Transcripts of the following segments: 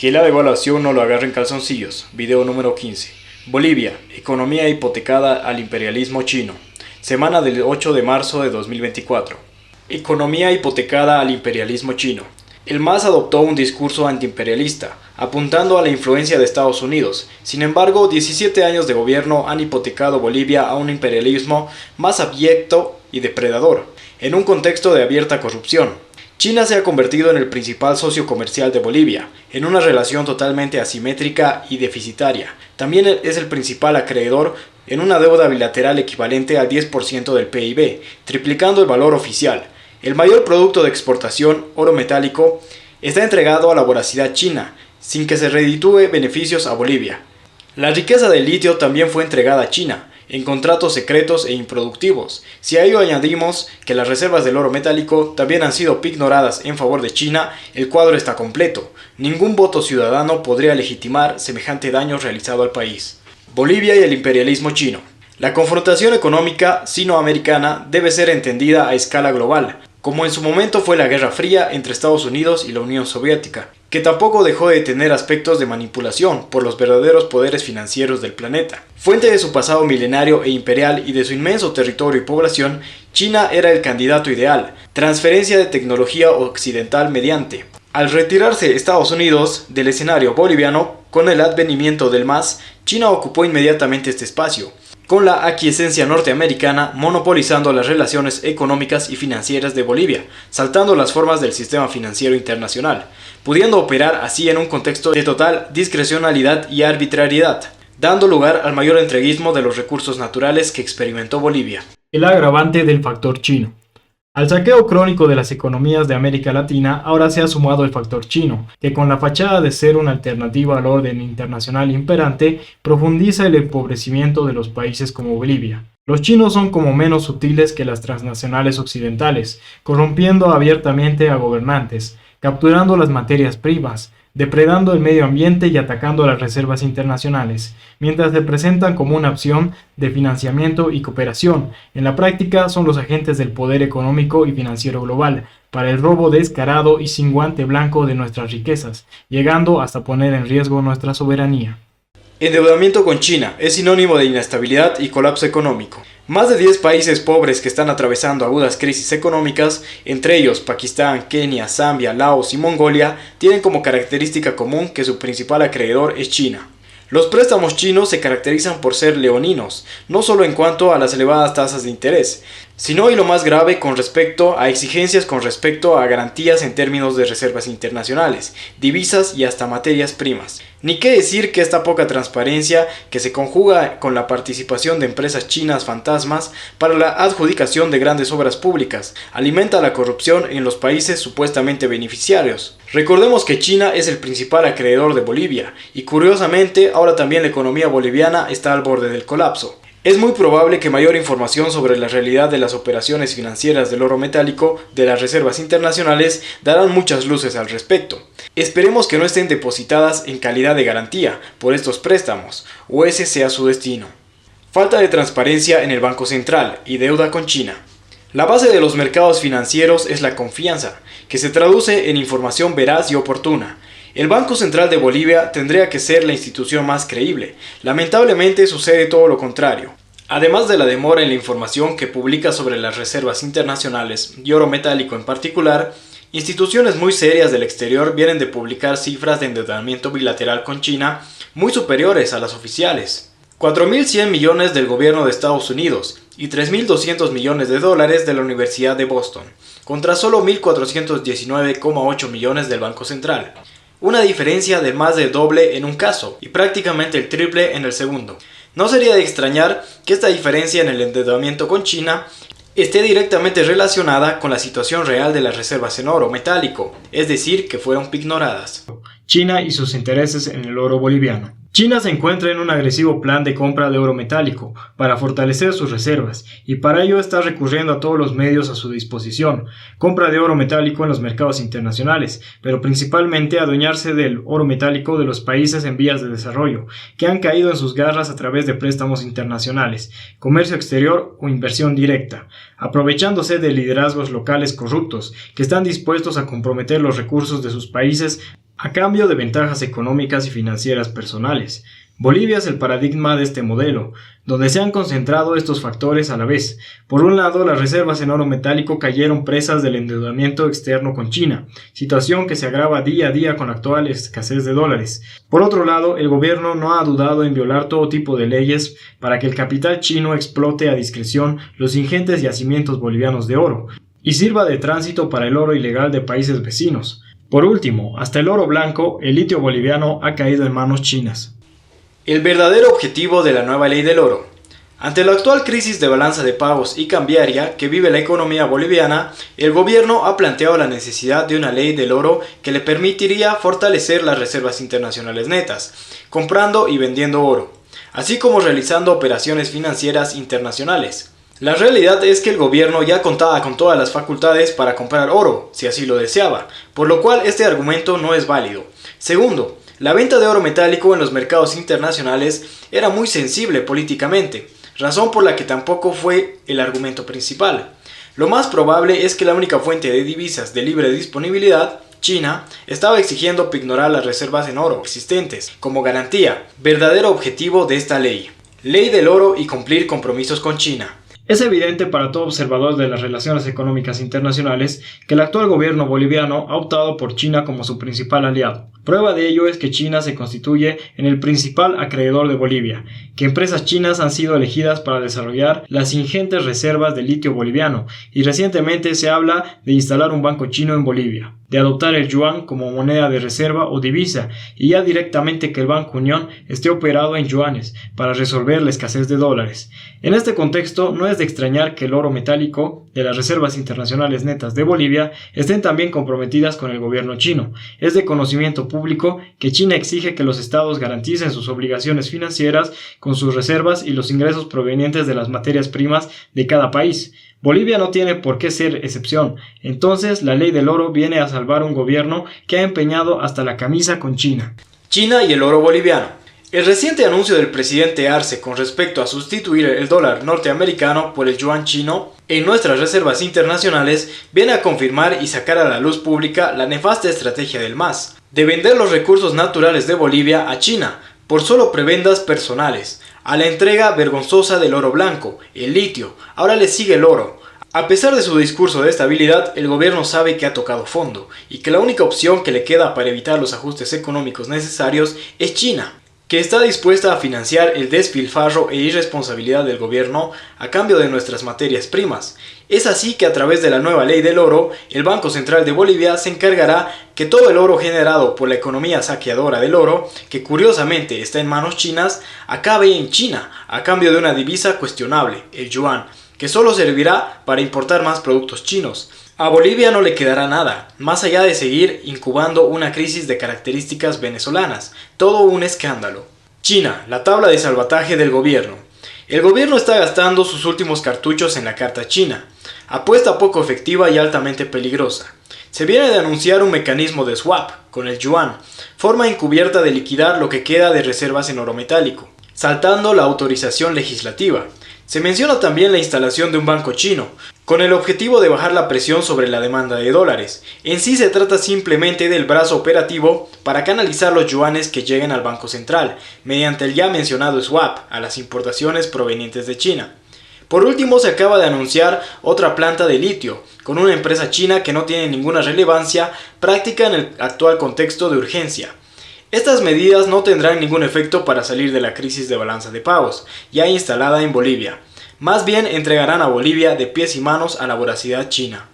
Que la devaluación no lo agarre en calzoncillos. Video número 15. Bolivia, economía hipotecada al imperialismo chino. Semana del 8 de marzo de 2024. Economía hipotecada al imperialismo chino. El MAS adoptó un discurso antiimperialista, apuntando a la influencia de Estados Unidos. Sin embargo, 17 años de gobierno han hipotecado Bolivia a un imperialismo más abyecto y depredador, en un contexto de abierta corrupción. China se ha convertido en el principal socio comercial de Bolivia, en una relación totalmente asimétrica y deficitaria. También es el principal acreedor en una deuda bilateral equivalente al 10% del PIB, triplicando el valor oficial. El mayor producto de exportación, oro metálico, está entregado a la voracidad china, sin que se reditúe beneficios a Bolivia. La riqueza del litio también fue entregada a China, en contratos secretos e improductivos. Si a ello añadimos que las reservas del oro metálico también han sido pignoradas en favor de China, el cuadro está completo. Ningún voto ciudadano podría legitimar semejante daño realizado al país. Bolivia y el imperialismo chino. La confrontación económica sino-americana debe ser entendida a escala global, como en su momento fue la Guerra Fría entre Estados Unidos y la Unión Soviética, que tampoco dejó de tener aspectos de manipulación por los verdaderos poderes financieros del planeta. Fuente de su pasado milenario e imperial y de su inmenso territorio y población, China era el candidato ideal, transferencia de tecnología occidental mediante. Al retirarse Estados Unidos del escenario boliviano, con el advenimiento del MAS, China ocupó inmediatamente este espacio, con la aquiescencia norteamericana monopolizando las relaciones económicas y financieras de Bolivia, saltando las formas del sistema financiero internacional, pudiendo operar así en un contexto de total discrecionalidad y arbitrariedad, dando lugar al mayor entreguismo de los recursos naturales que experimentó Bolivia. El agravante del factor chino. Al saqueo crónico de las economías de América Latina, ahora se ha sumado el factor chino, que con la fachada de ser una alternativa al orden internacional imperante, profundiza el empobrecimiento de los países como Bolivia. Los chinos son como menos sutiles que las transnacionales occidentales, corrompiendo abiertamente a gobernantes, capturando las materias primas, depredando el medio ambiente y atacando las reservas internacionales, mientras se presentan como una opción de financiamiento y cooperación. En la práctica son los agentes del poder económico y financiero global, para el robo descarado y sin guante blanco de nuestras riquezas, llegando hasta poner en riesgo nuestra soberanía. Endeudamiento con China es sinónimo de inestabilidad y colapso económico. Más de 10 países pobres que están atravesando agudas crisis económicas, entre ellos Pakistán, Kenia, Zambia, Laos y Mongolia, tienen como característica común que su principal acreedor es China. Los préstamos chinos se caracterizan por ser leoninos, no solo en cuanto a las elevadas tasas de interés, sino y lo más grave con respecto a exigencias con respecto a garantías en términos de reservas internacionales, divisas y hasta materias primas. Ni qué decir que esta poca transparencia, que se conjuga con la participación de empresas chinas fantasmas para la adjudicación de grandes obras públicas, alimenta la corrupción en los países supuestamente beneficiarios. Recordemos que China es el principal acreedor de Bolivia, y curiosamente ahora también la economía boliviana está al borde del colapso. Es muy probable que mayor información sobre la realidad de las operaciones financieras del oro metálico de las reservas internacionales darán muchas luces al respecto. Esperemos que no estén depositadas en calidad de garantía por estos préstamos, o ese sea su destino. Falta de transparencia en el Banco Central y deuda con China. La base de los mercados financieros es la confianza, que se traduce en información veraz y oportuna. El Banco Central de Bolivia tendría que ser la institución más creíble. Lamentablemente sucede todo lo contrario. Además de la demora en la información que publica sobre las reservas internacionales y oro metálico en particular, instituciones muy serias del exterior vienen de publicar cifras de endeudamiento bilateral con China muy superiores a las oficiales. 4.100 millones del gobierno de Estados Unidos y 3.200 millones de dólares de la Universidad de Boston, contra solo 1.419,8 millones del Banco Central. Una diferencia de más del doble en un caso y prácticamente el triple en el segundo. No sería de extrañar que esta diferencia en el endeudamiento con China esté directamente relacionada con la situación real de las reservas en oro metálico, es decir, que fueron pignoradas. China y sus intereses en el oro boliviano. China se encuentra en un agresivo plan de compra de oro metálico para fortalecer sus reservas y para ello está recurriendo a todos los medios a su disposición, compra de oro metálico en los mercados internacionales, pero principalmente adueñarse del oro metálico de los países en vías de desarrollo, que han caído en sus garras a través de préstamos internacionales, comercio exterior o inversión directa, aprovechándose de liderazgos locales corruptos que están dispuestos a comprometer los recursos de sus países a cambio de ventajas económicas y financieras personales. Bolivia es el paradigma de este modelo, donde se han concentrado estos factores a la vez. Por un lado, las reservas en oro metálico cayeron presas del endeudamiento externo con China, situación que se agrava día a día con la actual escasez de dólares. Por otro lado, el gobierno no ha dudado en violar todo tipo de leyes para que el capital chino explote a discreción los ingentes yacimientos bolivianos de oro y sirva de tránsito para el oro ilegal de países vecinos. Por último, hasta el oro blanco, el litio boliviano, ha caído en manos chinas. El verdadero objetivo de la nueva ley del oro. Ante la actual crisis de balanza de pagos y cambiaria que vive la economía boliviana, el gobierno ha planteado la necesidad de una ley del oro que le permitiría fortalecer las reservas internacionales netas, comprando y vendiendo oro, así como realizando operaciones financieras internacionales. La realidad es que el gobierno ya contaba con todas las facultades para comprar oro, si así lo deseaba, por lo cual este argumento no es válido. Segundo, la venta de oro metálico en los mercados internacionales era muy sensible políticamente, razón por la que tampoco fue el argumento principal. Lo más probable es que la única fuente de divisas de libre disponibilidad, China, estaba exigiendo ignorar las reservas en oro existentes como garantía, verdadero objetivo de esta ley. Ley del oro y cumplir compromisos con China. Es evidente para todo observador de las relaciones económicas internacionales que el actual gobierno boliviano ha optado por China como su principal aliado. Prueba de ello es que China se constituye en el principal acreedor de Bolivia, que empresas chinas han sido elegidas para desarrollar las ingentes reservas de litio boliviano, y recientemente se habla de instalar un banco chino en Bolivia, de adoptar el yuan como moneda de reserva o divisa, y ya directamente que el Banco Unión esté operado en yuanes para resolver la escasez de dólares. En este contexto, no es de extrañar que el oro metálico de las reservas internacionales netas de Bolivia estén también comprometidas con el gobierno chino. Es de conocimiento público que China exige que los estados garanticen sus obligaciones financieras con sus reservas y los ingresos provenientes de las materias primas de cada país. Bolivia no tiene por qué ser excepción. Entonces, la ley del oro viene a salvar un gobierno que ha empeñado hasta la camisa con China. China y el oro boliviano. El reciente anuncio del presidente Arce con respecto a sustituir el dólar norteamericano por el yuan chino en nuestras reservas internacionales viene a confirmar y sacar a la luz pública la nefasta estrategia del MAS, de vender los recursos naturales de Bolivia a China por solo prebendas personales, a la entrega vergonzosa del oro blanco, el litio, ahora le sigue el oro. A pesar de su discurso de estabilidad, el gobierno sabe que ha tocado fondo y que la única opción que le queda para evitar los ajustes económicos necesarios es China, que está dispuesta a financiar el despilfarro e irresponsabilidad del gobierno a cambio de nuestras materias primas. Es así que a través de la nueva ley del oro, el Banco Central de Bolivia se encargará que todo el oro generado por la economía saqueadora del oro, que curiosamente está en manos chinas, acabe en China a cambio de una divisa cuestionable, el yuan, que solo servirá para importar más productos chinos. A Bolivia no le quedará nada, más allá de seguir incubando una crisis de características venezolanas, todo un escándalo. China, la tabla de salvataje del gobierno. El gobierno está gastando sus últimos cartuchos en la carta china, apuesta poco efectiva y altamente peligrosa. Se viene de anunciar un mecanismo de swap con el yuan, forma encubierta de liquidar lo que queda de reservas en oro metálico, saltando la autorización legislativa. Se menciona también la instalación de un banco chino, con el objetivo de bajar la presión sobre la demanda de dólares. En sí se trata simplemente del brazo operativo para canalizar los yuanes que lleguen al Banco Central, mediante el ya mencionado swap a las importaciones provenientes de China. Por último, se acaba de anunciar otra planta de litio, con una empresa china que no tiene ninguna relevancia práctica en el actual contexto de urgencia. Estas medidas no tendrán ningún efecto para salir de la crisis de balanza de pagos, ya instalada en Bolivia. Más bien entregarán a Bolivia de pies y manos a la voracidad china.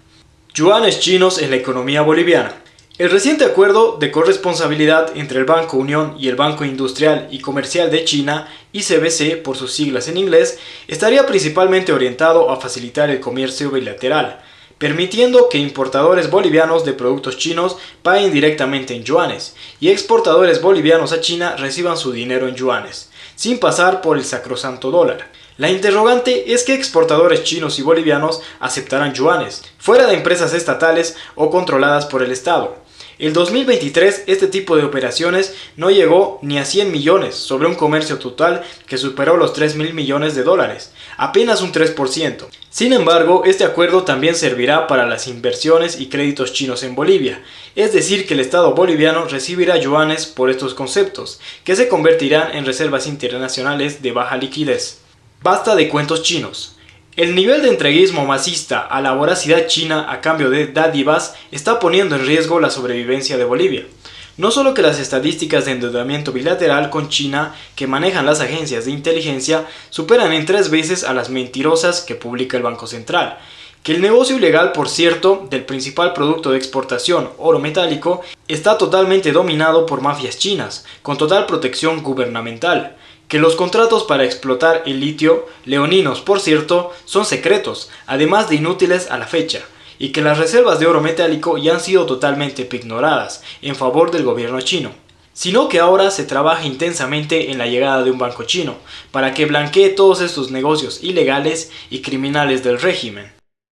Yuanes chinos en la economía boliviana. El reciente acuerdo de corresponsabilidad entre el Banco Unión y el Banco Industrial y Comercial de China, ICBC por sus siglas en inglés, estaría principalmente orientado a facilitar el comercio bilateral, permitiendo que importadores bolivianos de productos chinos paguen directamente en yuanes y exportadores bolivianos a China reciban su dinero en yuanes, sin pasar por el sacrosanto dólar. La interrogante es que exportadores chinos y bolivianos aceptarán yuanes, fuera de empresas estatales o controladas por el Estado. El 2023 este tipo de operaciones no llegó ni a 100 millones sobre un comercio total que superó los 3.000 millones de dólares, apenas un 3%. Sin embargo, este acuerdo también servirá para las inversiones y créditos chinos en Bolivia, es decir que el Estado boliviano recibirá yuanes por estos conceptos, que se convertirán en reservas internacionales de baja liquidez. Basta de cuentos chinos. El nivel de entreguismo masista a la voracidad china a cambio de dádivas está poniendo en riesgo la sobrevivencia de Bolivia. No solo que las estadísticas de endeudamiento bilateral con China que manejan las agencias de inteligencia superan en 3 veces a las mentirosas que publica el Banco Central, que el negocio ilegal, por cierto, del principal producto de exportación, oro metálico, está totalmente dominado por mafias chinas, con total protección gubernamental, que los contratos para explotar el litio, leoninos por cierto, son secretos, además de inútiles a la fecha, y que las reservas de oro metálico ya han sido totalmente ignoradas en favor del gobierno chino, sino que ahora se trabaja intensamente en la llegada de un banco chino, para que blanquee todos estos negocios ilegales y criminales del régimen.